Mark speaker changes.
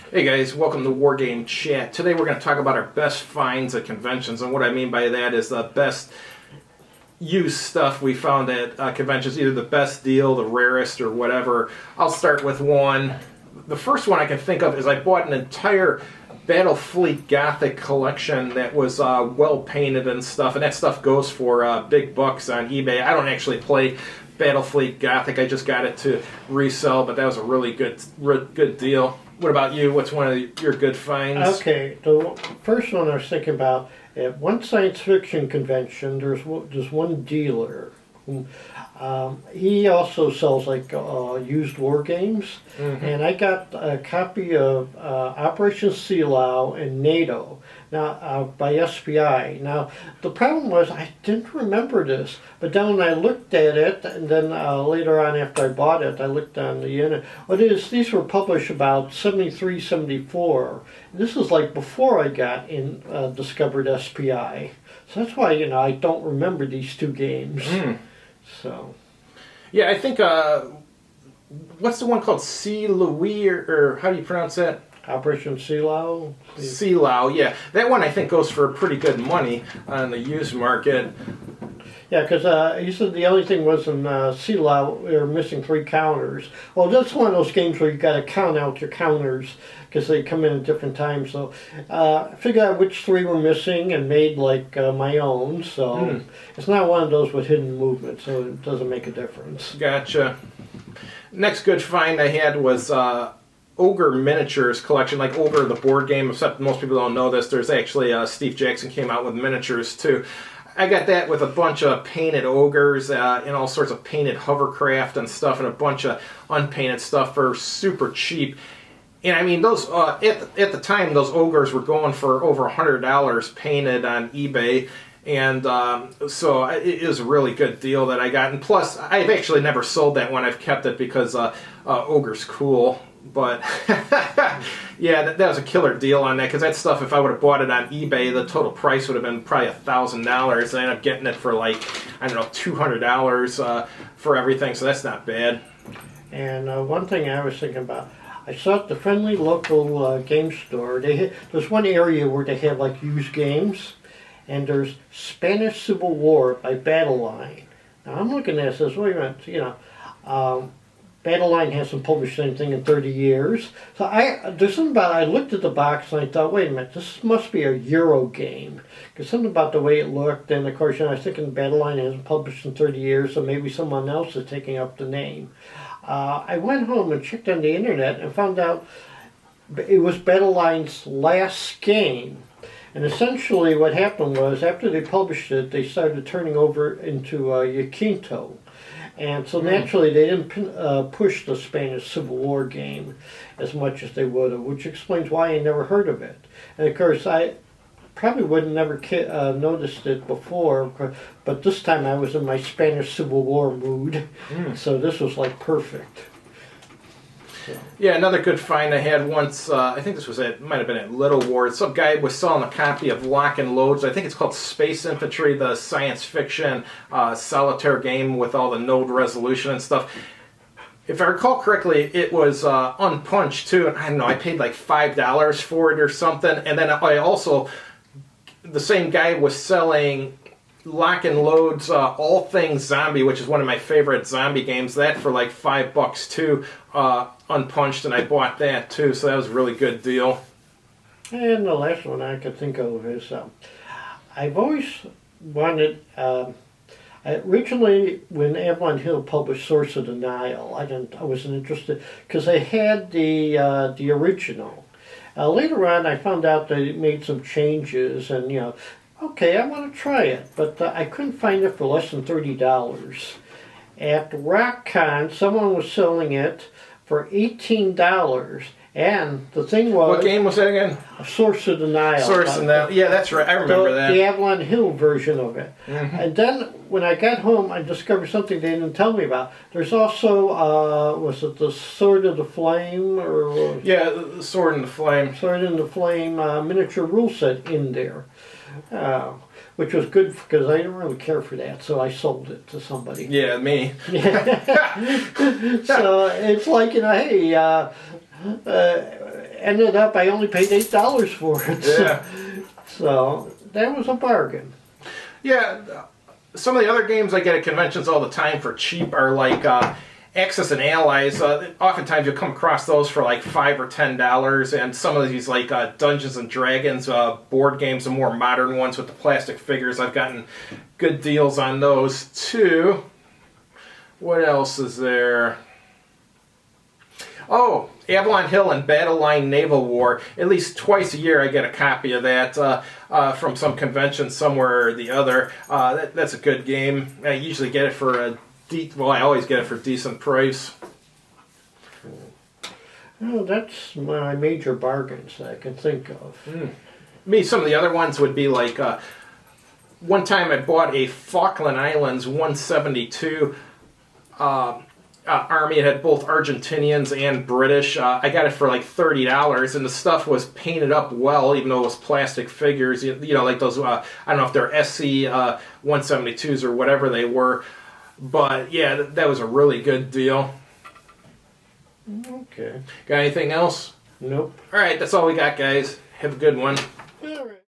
Speaker 1: Hey guys, welcome to Wargame Chat. Today we're going to talk about our best finds at conventions, and what I mean by that is the best used stuff we found at conventions, either the best deal, the rarest, or whatever. I'll start with one. The first one I can think of is I bought an entire Battlefleet Gothic collection that was well painted and stuff, and that stuff goes for big bucks on eBay. I don't actually play Battlefleet Gothic, I just got it to resell, but that was a really good deal. What about you? What's one of your good finds?
Speaker 2: Okay, the first one I was thinking about, at one science fiction convention, there's one dealer. He also sells like used war games, and I got a copy of Operation Sea Lao and NATO now by SPI. Now the problem was I didn't remember this, but then when I looked at it, and then later on after I bought it, I looked on the internet. These were published about 73, 74. This is like before I got in discovered SPI, so that's why I don't remember these two games. So,
Speaker 1: yeah, I think what's the one called Sea Louis or how do you pronounce that?
Speaker 2: Operation Sea Lao.
Speaker 1: Sea Lao, yeah, that one I think goes for pretty good money on the used market.
Speaker 2: Yeah, because he said the only thing was in Sea Lao they were missing 3 counters. Well, that's one of those games where you got to count out your counters because they come in at different times. So I figured out which 3 were missing and made like my own. So it's not one of those with hidden movement, so it doesn't make a difference.
Speaker 1: Gotcha. Next good find I had was Ogre Miniatures collection, like Ogre the board game, except most people don't know this. There's actually Steve Jackson came out with miniatures too. I got that with a bunch of painted ogres and all sorts of painted hovercraft and stuff, and a bunch of unpainted stuff for super cheap. And I mean, those at the time, those ogres were going for over $100 painted on eBay. And so it was a really good deal that I got. And plus, I've actually never sold that one. I've kept it because Ogre's cool. But yeah, that was a killer deal on that, because that stuff, if I would have bought it on eBay, the total price would have been probably $1,000. I ended up getting it for like, I don't know, $200 for everything, so that's not bad.
Speaker 2: And one thing I was thinking about, I saw at the friendly local game store, there's one area where they have like used games, and there's Spanish Civil War by Battle Line. Now I'm looking at this, wait a minute, Battle Line hasn't published anything in 30 years. So there's something about, I looked at the box and I thought, wait a minute, this must be a Euro game. Because something about the way it looked, and of course, I was thinking Battle Line hasn't published in 30 years, so maybe someone else is taking up the name. I went home and checked on the internet and found out it was Battle Line's last game. And essentially what happened was, after they published it, they started turning over into Yaquinto. And so naturally they didn't push the Spanish Civil War game as much as they would have, which explains why I never heard of it. And of course I probably would have never noticed it before, but this time I was in my Spanish Civil War mood, so this was like perfect.
Speaker 1: Yeah, another good find I had once, I think this was might have been at Little Ward. Some guy was selling a copy of Lock and Loads. I think it's called Space Infantry, the science fiction solitaire game with all the node resolution and stuff. If I recall correctly, it was unpunched too. I don't know, I paid like $5 for it or something. And then I also, the same guy was selling Lock and Loads All Things Zombie, which is one of my favorite zombie games. That for like $5 too, unpunched, and I bought that too. So that was a really good deal.
Speaker 2: And the last one I could think of is I've always wanted. Originally, when Avalon Hill published Source of the Nile, I wasn't interested because they had the original. Later on, I found out they made some changes, and okay, I want to try it, but I couldn't find it for less than $30. At RockCon, someone was selling it for $18, and the thing was...
Speaker 1: What game was that again?
Speaker 2: Source of the Nile.
Speaker 1: Source of the Nile, yeah, that's right, I remember that.
Speaker 2: The Avalon Hill version of it. And then, when I got home, I discovered something they didn't tell me about. There's also, was it the Sword of the Flame?
Speaker 1: Yeah, the Sword in the Flame.
Speaker 2: Sword in the Flame miniature rule set in there. Which was good because I didn't really care for that, so I sold it to somebody.
Speaker 1: Yeah, me.
Speaker 2: So it's like, hey, ended up I only paid $8 for it.
Speaker 1: Yeah.
Speaker 2: So that was a bargain.
Speaker 1: Yeah, some of the other games I get at conventions all the time for cheap are like Axis and Allies. Oftentimes you'll come across those for like $5 or $10, and some of these like Dungeons and Dragons board games, the more modern ones with the plastic figures. I've gotten good deals on those too. What else is there? Oh, Avalon Hill and Battle Line Naval War. At least twice a year I get a copy of that from some convention somewhere or the other. That's a good game. I usually get it for I always get it for a decent price.
Speaker 2: Oh, that's my major bargains I can think of.
Speaker 1: Me, some of the other ones would be like, one time I bought a Falkland Islands 172 army. It had both Argentinians and British. I got it for like $30, and the stuff was painted up well, even though it was plastic figures. You know, like those, I don't know if they're SC 172s or whatever they were. But yeah, that was a really good deal.
Speaker 2: Okay.
Speaker 1: Got anything else?
Speaker 2: Nope.
Speaker 1: All right, that's all we got, guys. Have a good one.
Speaker 2: All right.